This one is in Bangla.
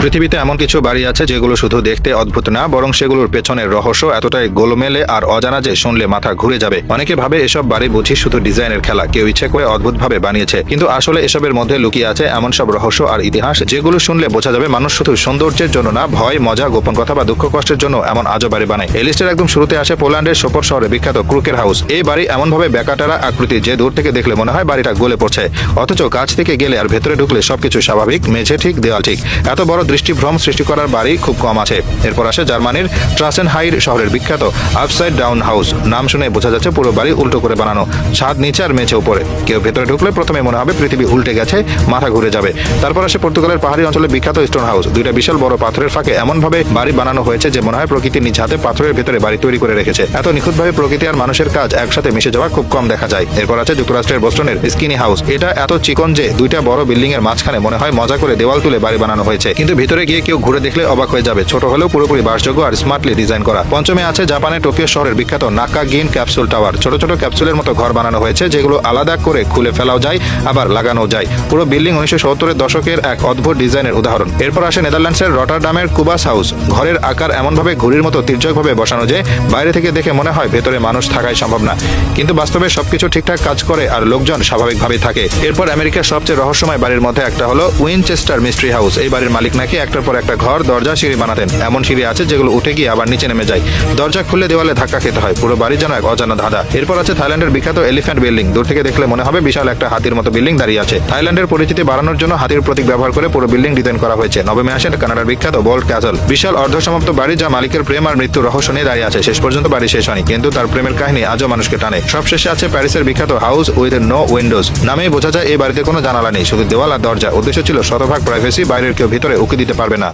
পৃথিবীতে এমন কিছু বাড়ি আছে যেগুলো শুধু দেখতে অদ্ভুত না, বরং সেগুলোর পেছনের রহস্য এতটাই গোলমেলে আর অজানা যে শুনলে মাথা ঘুরে যাবে। অনেকে ভাবে এসব বাড়ি বুঝি শুধু ডিজাইনের খেলা, কেউ ইচ্ছে করে অদ্ভুতভাবে বানিয়েছে, কিন্তু আসলে এসবের মধ্যে লুকিয়ে আছে এমন সব রহস্য আর ইতিহাস যেগুলো শুনলে বোঝা যাবে মানুষ শুধু সৌন্দর্যের জন্য না, ভয়, মজা, গোপন কথা বা দুঃখ কষ্টের জন্য এমন আজব বাড়ি বানায়। এই লিস্টের একদম শুরুতে আসে পোল্যান্ডের সোপর শহরে বিখ্যাত ক্রুকের হাউস। এই বাড়ি এমনভাবে বেকাটারা আকৃতি যে দূর থেকে দেখলে মনে হয় বাড়িটা গলে পড়ছে, অথচ কাছ থেকে গেলে আর ভেতরে ঢুকলে সবকিছু স্বাভাবিক, মেঝে ঠিক, দেওয়াল ঠিক। এত বড় দৃষ্টিভ্রম সৃষ্টি করার বাড়ি খুব কম আছে। এরপর আসে জার্মানির ট্রাসেনহাইর শহরের বিখ্যাত আপসাইড ডাউন হাউস। নাম শুনে বোঝা যাচ্ছে পুরো বাড়ি উল্টো করে বানানো, ছাদ নিচে আর মেঝে উপরে। কেউ ভেতরে ঢুকলে প্রথমে মনে হবে পৃথিবী উল্টে গেছে, মাথা ঘুরে যাবে। তারপর আসে পর্তুগালের পাহাড়ি অঞ্চলে বিখ্যাত স্টোন হাউস। দুইটা বিশাল বড় পাথরের ফাঁকে এমনভাবে বাড়ি বানানো হয়েছে যে মনে হয় প্রকৃতি নিজ হাতে পাথরের ভেতরে বাড়ি তৈরি করে রেখেছে। এত নিখুঁতভাবে প্রকৃতি আর মানুষের কাজ একসাথে মিশে যাওয়া খুব কম দেখা যায়। এরপর আছে যুক্তরাষ্ট্রের বোস্টনের স্কিনি হাউস। এটা এত চিকন যে দুইটা বড় বিল্ডিং এর মাঝখানে মনে হয় মজা করে দেওয়াল তুলে বাড়ি বানানো হয়েছে, কিন্তু ভিতরে গিয়ে কেউ ঘুরে দেখলে অবাক হয়ে যাবে। ছোট হলেও পুরোপুরি বাসযোগ্য আর স্মার্টলি ডিজাইন করা। পঞ্চমে আছে জাপানের টোকিও শহরের বিখ্যাত নাকাগিন ক্যাপসুল টাওয়ার। ছোট ছোট ক্যাপসুলের মতো ঘর বানানো হয়েছে যেগুলো আলাদা করে খুলে ফেলাও যায়, আবার লাগানো যায়। পুরো বিল্ডিং 1970-এর দশকের এক অদ্ভুত ডিজাইনের উদাহরণ। এরপর আসে নেদারল্যান্ডসের রটারডামের কুবাস হাউস। ঘরের আকার এমনভাবে ঘুড়ির মতো তির্যকভাবে বসানো যে বাইরে থেকে দেখে মনে হয় ভেতরে মানুষ থাকাই সম্ভব না, কিন্তু বাস্তবে সবকিছু ঠিকঠাক কাজ করে আর লোকজন স্বাভাবিকভাবেই থাকে। এরপর আমেরিকার সবচেয়ে রহস্যময় বাড়ির মধ্যে একটা হলো উইনচেস্টার মিস্ট্রি হাউস। এই বাড়ির মালিক নাকি একটার পর একটা ঘর, দরজা, সিঁড়ি বানাতেন। এমন সিঁড়ি আছে যেগুলো উঠে গিয়ে আবার নিচে নেমে যায়, দরজা খুললে দেওয়ালে ধাক্কা খেতে হয়। পুরো বাড়ি যেন এক অজানা ধাঁধা। এরপর আছে থাইল্যান্ডের বিখ্যাত এলিফ্যান্ট বিল্ডিং। দূর থেকে দেখলে মনে হবে বিশাল একটা হাতির মতো বিল্ডিং দাঁড়িয়ে আছে। থাইল্যান্ডের পরিচিতি বাড়ানোর জন্য হাতির প্রতীক ব্যবহার করে পুরো বিল্ডিং ডিজাইন করা হয়েছে। নবমে আসে কানাডার বিখ্যাত বোল্ট ক্যাসল। বিশাল অর্ধসমাপ্ত বাড়ি যা মালিকের প্রেম আর মৃত্যু রহস্য নিয়ে দাঁড়িয়ে আছে। শেষ পর্যন্ত বাড়ি শেষ হয়নি, কিন্তু তার প্রেমের কাহিনী আজও মানুষকে টানে। সবশেষে আছে প্যারিসের বিখ্যাত হাউস উইথ নো উইন্ডোজ। নামেই বোঝা যায় এই বাড়িতে কোনো জানালা নেই, শুধু দেওয়াল আর দরজা। উদ্দেশ্য ছিল শতভাগ প্রাইভেসি, বাইরের কেউ ভিতরে উকি দিতে পারবে না।